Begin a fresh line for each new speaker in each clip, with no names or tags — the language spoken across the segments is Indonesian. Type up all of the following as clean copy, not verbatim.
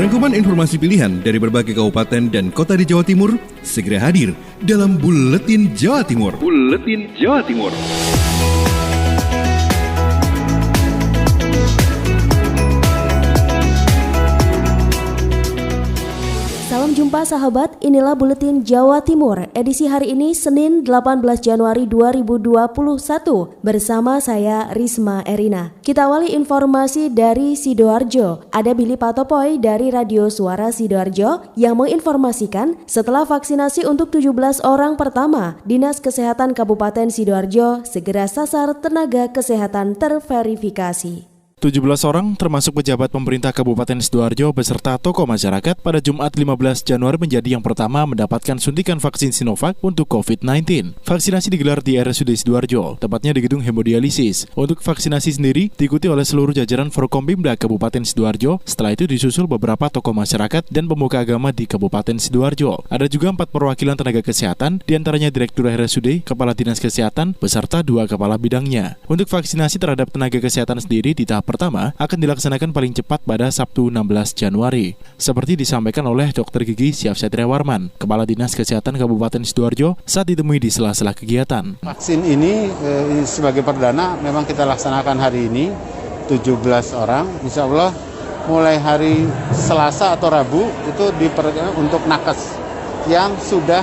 Rangkuman informasi pilihan dari berbagai kabupaten dan kota di Jawa Timur segera hadir dalam Buletin Jawa Timur. Buletin Jawa Timur.
Salam jumpa sahabat, inilah Buletin Jawa Timur, edisi hari ini Senin 18 Januari 2021, bersama saya Risma Erina. Kita awali informasi dari Sidoarjo. Ada Billy Patopoy dari Radio Suara Sidoarjo yang menginformasikan setelah vaksinasi untuk 17 orang pertama, Dinas Kesehatan Kabupaten Sidoarjo segera sasar tenaga kesehatan terverifikasi.
17 orang termasuk pejabat pemerintah Kabupaten Sidoarjo beserta tokoh masyarakat pada Jumat 15 Januari menjadi yang pertama mendapatkan suntikan vaksin Sinovac untuk COVID-19. Vaksinasi digelar di RSUD Sidoarjo, tepatnya di gedung hemodialisis. Untuk vaksinasi sendiri diikuti oleh seluruh jajaran Forkompimda Kabupaten Sidoarjo. Setelah itu disusul beberapa tokoh masyarakat dan pemuka agama di Kabupaten Sidoarjo. Ada juga 4 perwakilan tenaga kesehatan, diantaranya Direktur RSUD, Kepala Dinas Kesehatan, beserta 2 kepala bidangnya. Untuk vaksinasi terhadap tenaga kesehatan sendiri di tahap pertama akan dilaksanakan paling cepat pada Sabtu 16 Januari. Seperti disampaikan oleh Dr. Gigi Syafsatria Warman, Kepala Dinas Kesehatan Kabupaten Sidoarjo saat ditemui di sela-sela kegiatan.
Vaksin ini sebagai perdana memang kita laksanakan hari ini 17 orang. Insya Allah mulai hari Selasa atau Rabu itu diperkenalkan untuk nakes yang sudah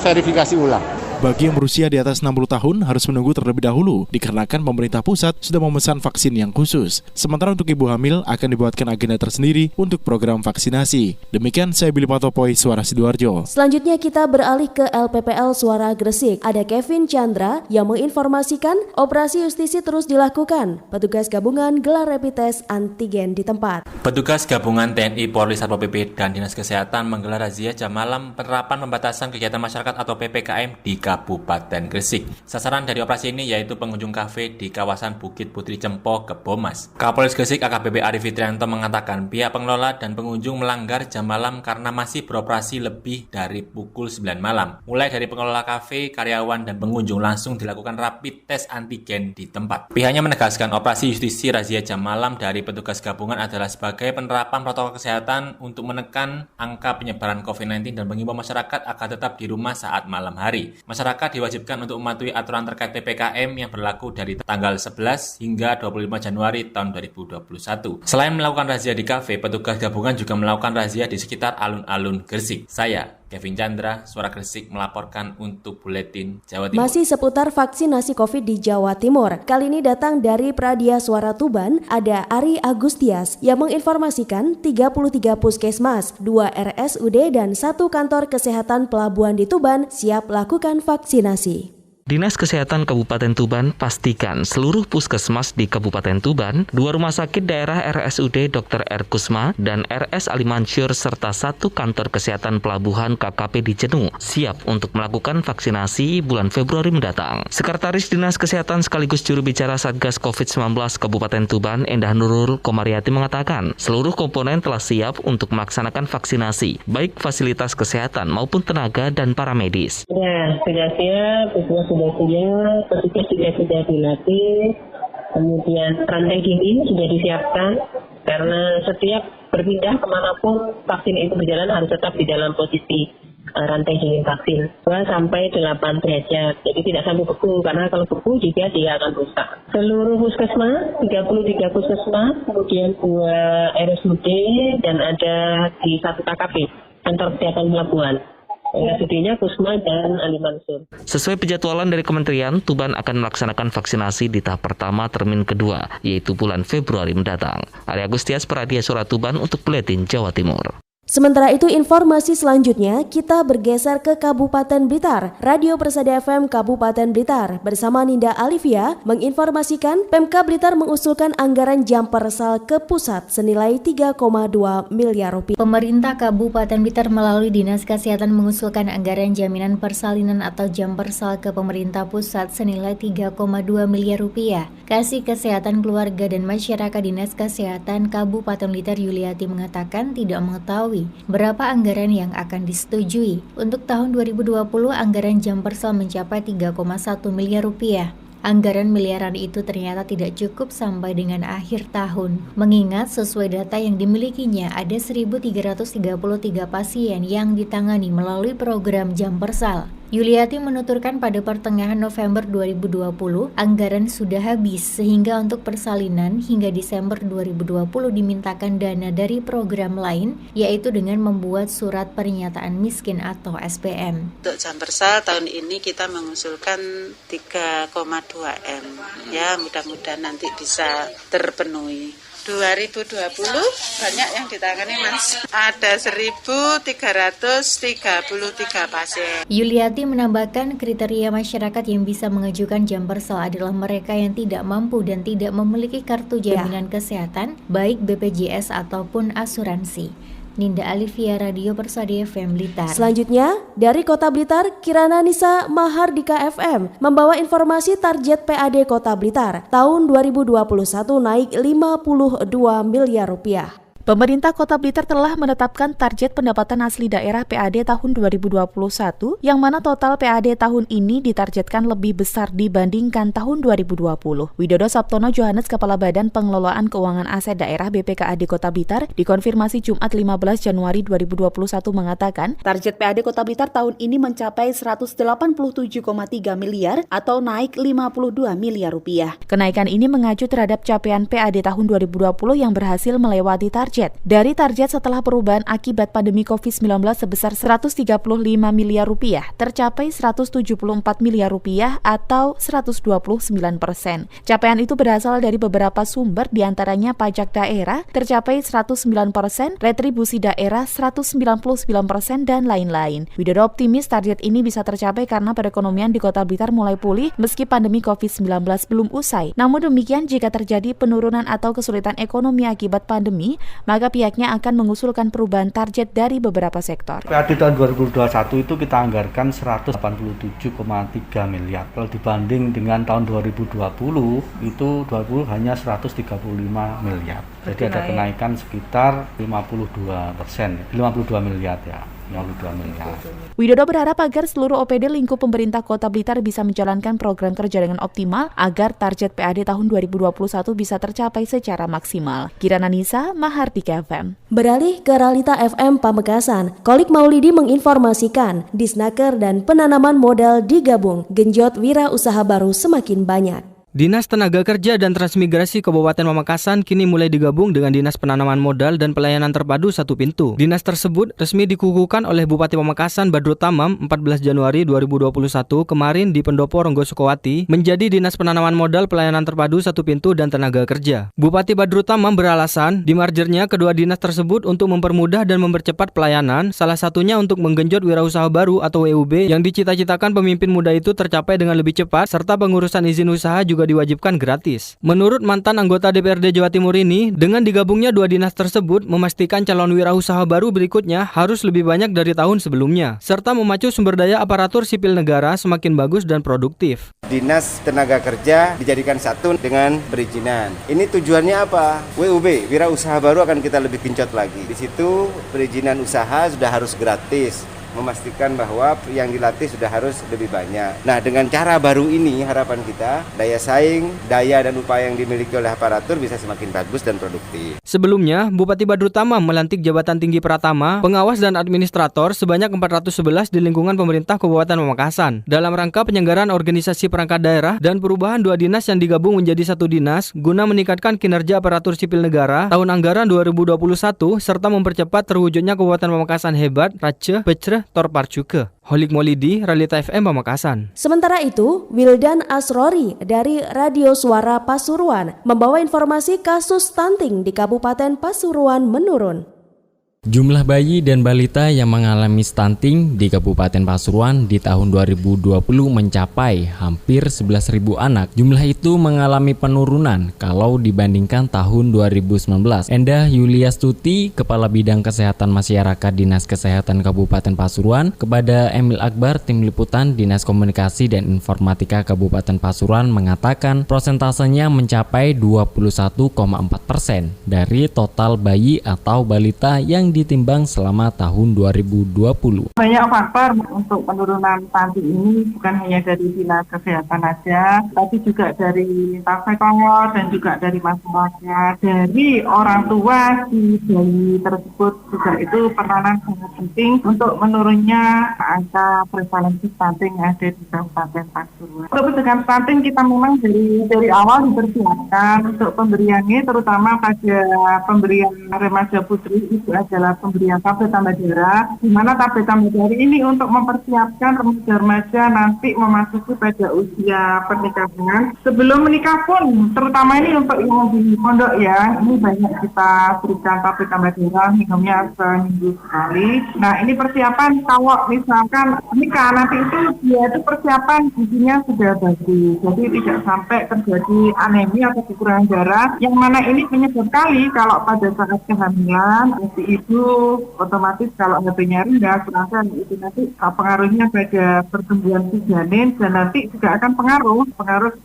verifikasi ulang.
Bagi yang berusia di atas 60 tahun harus menunggu terlebih dahulu dikarenakan pemerintah pusat sudah memesan vaksin yang khusus. Sementara untuk ibu hamil akan dibuatkan agenda tersendiri untuk program vaksinasi. Demikian saya Billy Patopoy, Suara Sidoarjo.
Selanjutnya kita beralih ke LPPL Suara Gresik. Ada Kevin Chandra yang menginformasikan operasi justisi terus dilakukan. Petugas gabungan gelar rapid test antigen di tempat.
Petugas gabungan TNI, Polri, Satpol PP, dan Dinas Kesehatan menggelar razia jam malam penerapan pembatasan kegiatan masyarakat atau PPKM di Kabupaten Gresik. Sasaran dari operasi ini yaitu pengunjung kafe di kawasan Bukit Putri Cempo, Kebomas. Kapolres Gresik AKBP Arif Fitrianto mengatakan pihak pengelola dan pengunjung melanggar jam malam karena masih beroperasi lebih dari pukul 9 malam. Mulai dari pengelola kafe, karyawan, dan pengunjung langsung dilakukan rapid test antigen di tempat. Pihaknya menegaskan operasi justisi razia jam malam dari petugas gabungan adalah sebagai penerapan protokol kesehatan untuk menekan angka penyebaran COVID-19 dan mengimbau masyarakat agar tetap di rumah saat malam hari. Masyarakat diwajibkan untuk mematuhi aturan terkait PPKM yang berlaku dari tanggal 11 hingga 25 Januari tahun 2021. Selain melakukan razia di kafe, petugas gabungan juga melakukan razia di sekitar alun-alun Gresik. Saya, Kevin Chandra, Suara Gresik melaporkan untuk Buletin Jawa Timur.
Masih seputar vaksinasi COVID di Jawa Timur. Kali ini datang dari Pradia Suara Tuban, ada Ari Agustias yang menginformasikan 33 puskesmas, 2 RSUD dan 1 kantor kesehatan pelabuhan di Tuban siap lakukan vaksinasi.
Dinas Kesehatan Kabupaten Tuban pastikan seluruh puskesmas di Kabupaten Tuban, 2 rumah sakit daerah RSUD Dr. R. Kusma dan RS Ali Mansur serta 1 kantor kesehatan pelabuhan KKP di Jenuh siap untuk melakukan vaksinasi bulan Februari mendatang. Sekretaris Dinas Kesehatan sekaligus juru bicara Satgas COVID-19 Kabupaten Tuban, Endah Nurul Komariati mengatakan seluruh komponen telah siap untuk melaksanakan vaksinasi, baik fasilitas kesehatan maupun tenaga dan para medis.
Ya, sudah siap, sudah petugas juga sudah dilatih, kemudian rantai dingin sudah disiapkan, karena setiap berpindah kemanapun vaksin itu berjalan harus tetap di dalam posisi rantai dingin vaksin 2 sampai 8 derajat, jadi tidak sampai beku, karena kalau beku juga dia akan rusak. Seluruh puskesmas, 33 puskesmas, kemudian 2 RSUD dan ada di 1 KKP, kantor kesehatan pelabuhan. RSUD-nya Kusma dan Ali Mansur.
Sesuai penjadwalan dari Kementerian, Tuban akan melaksanakan vaksinasi di tahap pertama termin kedua, yaitu bulan Februari mendatang. Ari Agustias, Pradia Suara Tuban untuk Buletin Jawa Timur.
Sementara itu informasi selanjutnya kita bergeser ke Kabupaten Blitar. Radio Persada FM Kabupaten Blitar bersama Ninda Alivia menginformasikan Pemkab Blitar mengusulkan anggaran jam persal ke pusat senilai 3,2 miliar rupiah.
Pemerintah Kabupaten Blitar melalui Dinas Kesehatan mengusulkan anggaran jaminan persalinan atau jam persal ke pemerintah pusat senilai 3,2 miliar rupiah. Kasih Kesehatan Keluarga dan Masyarakat Dinas Kesehatan Kabupaten Blitar Yuliati mengatakan tidak mengetahui berapa anggaran yang akan disetujui. Untuk tahun 2020 anggaran jam persal mencapai 3,1 miliar rupiah. Anggaran miliaran itu ternyata tidak cukup sampai dengan akhir tahun. Mengingat sesuai data yang dimilikinya ada 1.333 pasien yang ditangani melalui program Jam Persal. Yuliati menuturkan pada pertengahan November 2020, anggaran sudah habis sehingga untuk persalinan hingga Desember 2020 dimintakan dana dari program lain, yaitu dengan membuat surat pernyataan miskin atau SPM.
Untuk Jam Persal tahun ini kita mengusulkan 3,2 M. Ya, mudah-mudahan nanti bisa terpenuhi. 2020 banyak yang ditangani Mas. Ada 1.333 pasien.
Yuliati menambahkan kriteria masyarakat yang bisa mengajukan Jam Persal adalah mereka yang tidak mampu dan tidak memiliki kartu jaminan kesehatan, baik BPJS ataupun asuransi. Ninda Alivia, Radio Persada FM Blitar.
Selanjutnya, dari Kota Blitar, Kirana Nisa Mahardika FM membawa informasi target PAD Kota Blitar tahun 2021 naik 52 miliar rupiah.
Pemerintah Kota Blitar telah menetapkan target pendapatan asli daerah PAD tahun 2021, yang mana total PAD tahun ini ditargetkan lebih besar dibandingkan tahun 2020. Widodo Sabtono Johannes, Kepala Badan Pengelolaan Keuangan Aset Daerah BPKAD Kota Blitar, dikonfirmasi Jumat 15 Januari 2021 mengatakan, target PAD Kota Blitar tahun ini mencapai 187,3 miliar atau naik 52 miliar rupiah. Kenaikan ini mengacu terhadap capaian PAD tahun 2020 yang berhasil melewati target. Dari target setelah perubahan akibat pandemi COVID-19 sebesar 135 miliar rupiah, tercapai 174 miliar rupiah atau 129%. Capaian itu berasal dari beberapa sumber, diantaranya pajak daerah tercapai 109%, retribusi daerah 199%, dan lain-lain. Widodo optimis target ini bisa tercapai karena perekonomian di Kota Blitar mulai pulih meski pandemi COVID-19 belum usai. Namun demikian, jika terjadi penurunan atau kesulitan ekonomi akibat pandemi, maka pihaknya akan mengusulkan perubahan target dari beberapa sektor.
PAD tahun 2021 itu kita anggarkan 187,3 miliar. Kalau dibanding dengan tahun 2020, itu 20 hanya 135 miliar. Jadi ada kenaikan sekitar 52%, 52 miliar ya. 52 miliar.
Widodo berharap agar seluruh OPD lingkup pemerintah Kota Blitar bisa menjalankan program kerja dengan optimal agar target PAD tahun 2021 bisa tercapai secara maksimal. Kirana Nisa, Mahardika FM.
Beralih ke Realita FM Pamekasan, Kolik Maulidi menginformasikan Disnaker dan penanaman modal digabung, genjot wirausaha baru semakin banyak.
Dinas Tenaga Kerja dan Transmigrasi Kabupaten Pamekasan kini mulai digabung dengan Dinas Penanaman Modal dan Pelayanan Terpadu Satu Pintu. Dinas tersebut resmi dikukuhkan oleh Bupati Pamekasan Badrut Tamam 14 Januari 2021 kemarin di Pendopo Ronggo Sukowati menjadi Dinas Penanaman Modal, Pelayanan Terpadu Satu Pintu dan Tenaga Kerja. Bupati Badrut Tamam beralasan dimergernya kedua dinas tersebut untuk mempermudah dan mempercepat pelayanan, salah satunya untuk menggenjot wirausaha baru atau WUB yang dicita-citakan pemimpin muda itu tercapai dengan lebih cepat, serta pengurusan izin usaha juga diwajibkan gratis. Menurut mantan anggota DPRD Jawa Timur ini, dengan digabungnya dua dinas tersebut memastikan calon wirausaha baru berikutnya harus lebih banyak dari tahun sebelumnya, serta memacu sumber daya aparatur sipil negara semakin bagus dan produktif.
Dinas Tenaga Kerja dijadikan satu dengan perizinan. Ini tujuannya apa? WUB, wirausaha baru akan kita lebih genjot lagi. Di situ perizinan usaha sudah harus gratis, memastikan bahwa yang dilatih sudah harus lebih banyak. Nah, dengan cara baru ini harapan kita daya saing, daya dan upaya yang dimiliki oleh aparatur bisa semakin bagus dan produktif.
Sebelumnya, Bupati Badrut Tamam melantik jabatan tinggi Pratama, pengawas dan administrator sebanyak 411 di lingkungan pemerintah Kabupaten Pamekasan dalam rangka penyelenggaraan organisasi perangkat daerah dan perubahan dua dinas yang digabung menjadi satu dinas guna meningkatkan kinerja aparatur sipil negara tahun anggaran 2021 serta mempercepat terwujudnya Kabupaten Pamekasan hebat, raceh, pecreh, Torparcuke. Kolik Maulidi, Realita FM Pamekasan.
Sementara itu, Wildan Asrori dari Radio Suara Pasuruan membawa informasi kasus stunting di Kabupaten Pasuruan menurun.
Jumlah bayi dan balita yang mengalami stunting di Kabupaten Pasuruan di tahun 2020 mencapai hampir 11.000 anak. Jumlah itu mengalami penurunan kalau dibandingkan tahun 2019. Endah Yuliastuti, Kepala Bidang Kesehatan Masyarakat Dinas Kesehatan Kabupaten Pasuruan, kepada Emil Akbar, Tim Liputan Dinas Komunikasi dan Informatika Kabupaten Pasuruan mengatakan prosentasenya mencapai 21,4% dari total bayi atau balita yang ditimbang selama tahun 2020.
Banyak faktor untuk penurunan stunting ini, bukan hanya dari dinas kesehatan saja, tapi juga dari sektor dan juga dari masyarakat, dari orang tua si bayi tersebut juga itu peranan sangat penting untuk menurunnya angka prevalensi stunting yang ada di Kabupaten Pasuruan. Untuk pencegahan stunting kita memang dari awal dipersiapkan untuk pemberiannya, terutama pada pemberian remaja putri itu adalah pemberian tablet tambah darah, di mana tablet tambah darah ini untuk mempersiapkan remaja nanti memasuki pada usia pernikahan. Sebelum menikah pun, terutama ini untuk yang di pondok ya, ini banyak kita berikan tablet tambah darah, minumnya seminggu sekali. Nah ini persiapan kalau misalkan nikah nanti itu dia itu persiapan gizinya sudah bagus, jadi tidak sampai terjadi anemia atau kekurangan darah, yang mana ini penyebab kali kalau pada saat kehamilan si ibu otomatis kalau HB-nya rendah, kurangkan itu nanti pengaruhnya pada pertumbuhan si janin dan nanti juga akan pengaruh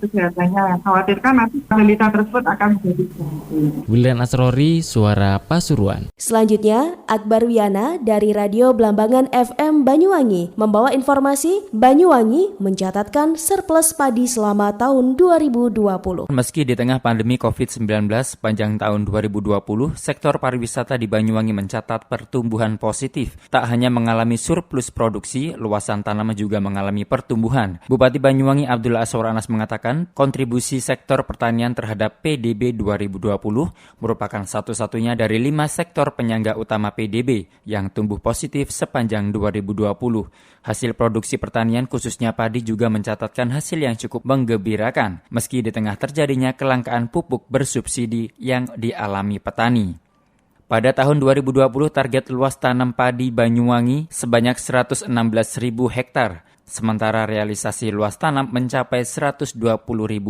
kesehatannya. Yang khawatirkan nanti penelitian tersebut akan menjadi penting.
Wildan Asrori, Suara Pasuruan.
Selanjutnya, Akbar Wiana dari Radio Blambangan FM Banyuwangi membawa informasi Banyuwangi mencatatkan surplus padi selama tahun 2020.
Meski di tengah pandemi COVID-19 sepanjang tahun 2020, sektor pariwisata di Banyuwangi mencatat pertumbuhan positif. Tak hanya mengalami surplus produksi, luasan tanaman juga mengalami pertumbuhan. Bupati Banyuwangi Abdullah Aswar Anas mengatakan, kontribusi sektor pertanian terhadap PDB 2020 merupakan satu-satunya dari 5 sektor penyangga utama PDB yang tumbuh positif sepanjang 2020. Hasil produksi pertanian khususnya padi juga mencatatkan hasil yang cukup menggembirakan, meski di tengah terjadinya kelangkaan pupuk bersubsidi yang dialami petani. Pada tahun 2020, target luas tanam padi Banyuwangi sebanyak 116.000 hektar, sementara realisasi luas tanam mencapai 120.000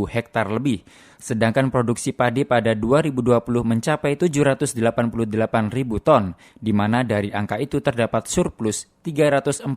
hektar lebih. Sedangkan produksi padi pada 2020 mencapai 788.000 ton, di mana dari angka itu terdapat surplus 341.000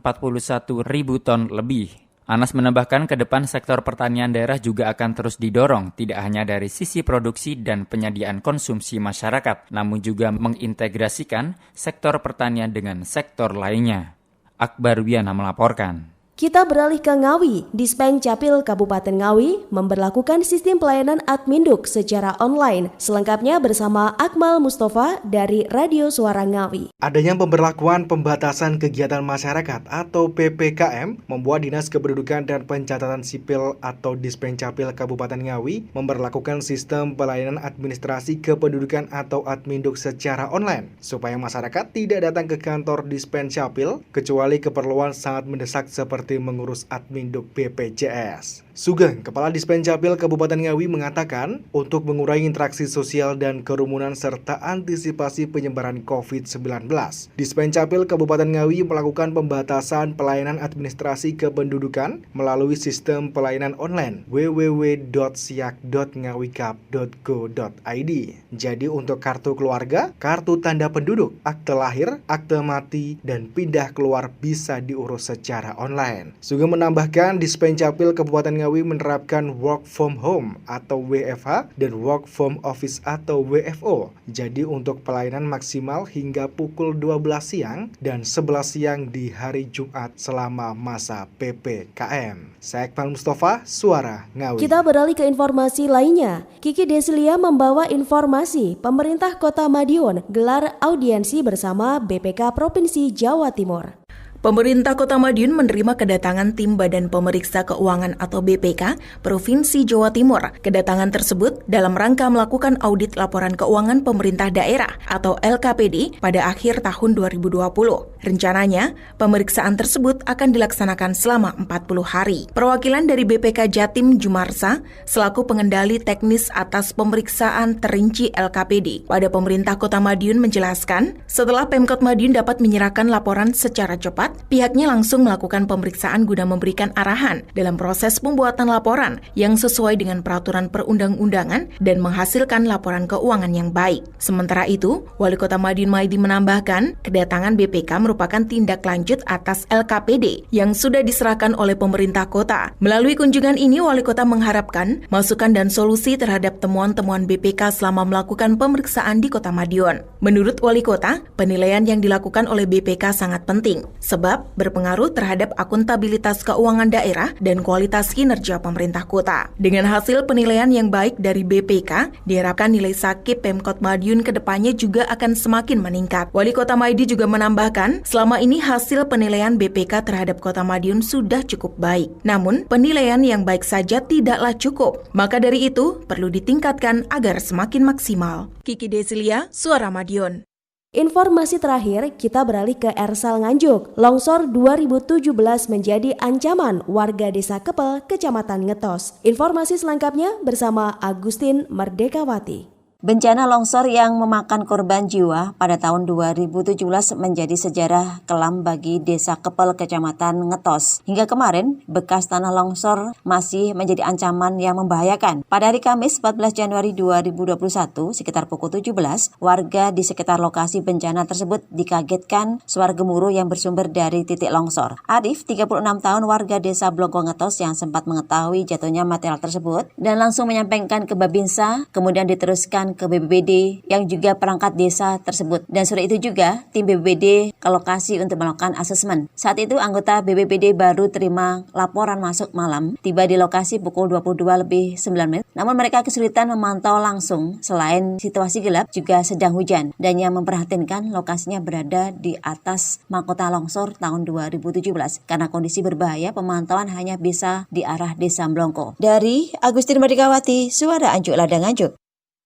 ton lebih. Anas menambahkan ke depan sektor pertanian daerah juga akan terus didorong, tidak hanya dari sisi produksi dan penyediaan konsumsi masyarakat, namun juga mengintegrasikan sektor pertanian dengan sektor lainnya. Akbar Wiana melaporkan.
Kita beralih ke Ngawi. Dispencapil Kabupaten Ngawi memberlakukan sistem pelayanan Adminduk secara online. Selengkapnya bersama Akmal Mustafa dari Radio Suara Ngawi.
Adanya pemberlakuan pembatasan kegiatan masyarakat atau PPKM membuat Dinas Kependudukan dan Pencatatan Sipil atau Dispencapil Kabupaten Ngawi memberlakukan sistem pelayanan administrasi kependudukan atau Adminduk secara online supaya masyarakat tidak datang ke kantor Dispencapil kecuali keperluan sangat mendesak seperti mengurus Adminduk BPJS. Sugeng, Kepala Dispencapil Kabupaten Ngawi mengatakan, untuk mengurangi interaksi sosial dan kerumunan serta antisipasi penyebaran COVID-19, Dispencapil Kabupaten Ngawi melakukan pembatasan pelayanan administrasi kependudukan melalui sistem pelayanan online www.siak.ngawikap.go.id. Jadi untuk kartu keluarga, kartu tanda penduduk, akte lahir, akte mati, dan pindah keluar bisa diurus secara online. Sugeng menambahkan, Dispencapil Kabupaten Ngawi menerapkan work from home atau WFH dan work from office atau WFO. Jadi untuk pelayanan maksimal hingga pukul 12 siang dan 11 siang di hari Jumat selama masa PPKM. Saya Akmal Mustafa, Suara Ngawi.
Kita beralih ke informasi lainnya. Kiki Desilia membawa informasi pemerintah Kota Madiun gelar audiensi bersama BPK Provinsi Jawa Timur.
Pemerintah Kota Madiun menerima kedatangan tim Badan Pemeriksa Keuangan atau BPK Provinsi Jawa Timur. Kedatangan tersebut dalam rangka melakukan audit laporan keuangan pemerintah daerah atau LKPD pada akhir tahun 2020. Rencananya, pemeriksaan tersebut akan dilaksanakan selama 40 hari. Perwakilan dari BPK Jatim Jumarsa selaku pengendali teknis atas pemeriksaan terinci LKPD pada pemerintah Kota Madiun menjelaskan, setelah Pemkot Madiun dapat menyerahkan laporan secara cepat, terlihat, pihaknya langsung melakukan pemeriksaan guna memberikan arahan dalam proses pembuatan laporan yang sesuai dengan peraturan perundang-undangan dan menghasilkan laporan keuangan yang baik. Sementara itu, Wali Kota Madiun Maidi menambahkan, kedatangan BPK merupakan tindak lanjut atas LKPD yang sudah diserahkan oleh pemerintah kota. Melalui kunjungan ini, Wali Kota mengharapkan masukan dan solusi terhadap temuan-temuan BPK selama melakukan pemeriksaan di Kota Madiun. Menurut Wali Kota, penilaian yang dilakukan oleh BPK sangat penting, sebab berpengaruh terhadap akuntabilitas keuangan daerah dan kualitas kinerja pemerintah kota. Dengan hasil penilaian yang baik dari BPK, diharapkan nilai SAKIP Pemkot Madiun ke depannya juga akan semakin meningkat. Wali Kota Maidi juga menambahkan, selama ini hasil penilaian BPK terhadap Kota Madiun sudah cukup baik. Namun, penilaian yang baik saja tidaklah cukup. Maka dari itu, perlu ditingkatkan agar semakin maksimal. Kiki Desilia, Suara Madiun.
Informasi terakhir, kita beralih ke Ersal Nganjuk. Longsor 2017 menjadi ancaman warga Desa Kepel, Kecamatan Ngetos. Informasi selengkapnya bersama Agustin Merdekawati.
Bencana longsor yang memakan korban jiwa pada tahun 2017 menjadi sejarah kelam bagi Desa Kepel, Kecamatan Ngetos. Hingga kemarin, bekas tanah longsor masih menjadi ancaman yang membahayakan. Pada hari Kamis 14 Januari 2021, sekitar pukul 17, warga di sekitar lokasi bencana tersebut dikagetkan suara gemuruh yang bersumber dari titik longsor. Arif, 36 tahun, warga Desa Blongko Ngetos yang sempat mengetahui jatuhnya material tersebut dan langsung menyampaikan ke Babinsa, kemudian diteruskan ke BPBD yang juga perangkat desa tersebut. Dan sore itu juga tim BPBD ke lokasi untuk melakukan asesmen. Saat itu anggota BPBD baru terima laporan masuk malam, tiba di lokasi pukul 22:09. Namun mereka kesulitan memantau langsung. Selain situasi gelap, juga sedang hujan. Dan yang memprihatinkan, lokasinya berada di atas mahkota longsor tahun 2017. Karena kondisi berbahaya, pemantauan hanya bisa di arah Desa Blongko. Dari Agustin Merdekawati, Suara Anjuk Ladang Anjuk.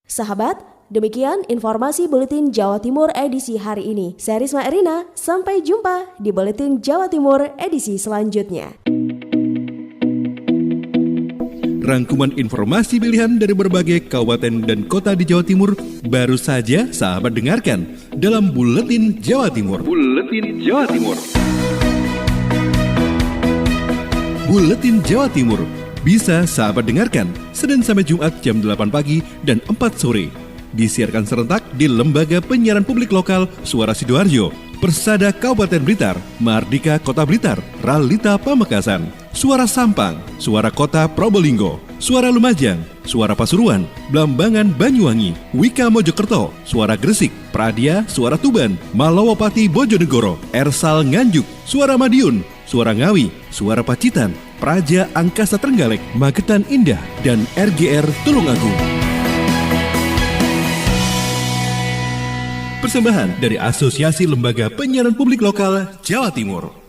Sahabat, demikian informasi Buletin Jawa Timur edisi hari ini. Saya Risma Erina, sampai jumpa di Buletin Jawa Timur edisi selanjutnya.
Rangkuman informasi pilihan dari berbagai kabupaten dan kota di Jawa Timur baru saja sahabat dengarkan dalam Buletin Jawa Timur. Buletin Jawa Timur. Buletin Jawa Timur bisa sahabat dengarkan Senin sampai Jumat jam 8 pagi dan 4 sore. Disiarkan serentak di Lembaga Penyiaran Publik Lokal Suara Sidoarjo, Persada Kabupaten Blitar, Mardika Kota Blitar, Ralita Pamekasan, Suara Sampang, Suara Kota Probolinggo, Suara Lumajang, Suara Pasuruan, Blambangan Banyuwangi, Wika Mojokerto, Suara Gresik, Pradia, Suara Tuban, Malawapati Bojonegoro, Ersal Nganjuk, Suara Madiun, Suara Ngawi, Suara Pacitan, Praja Angkasa Trenggalek, Magetan Indah, dan RGR Tulungagung. Persembahan dari Asosiasi Lembaga Penyiaran Publik Lokal Jawa Timur.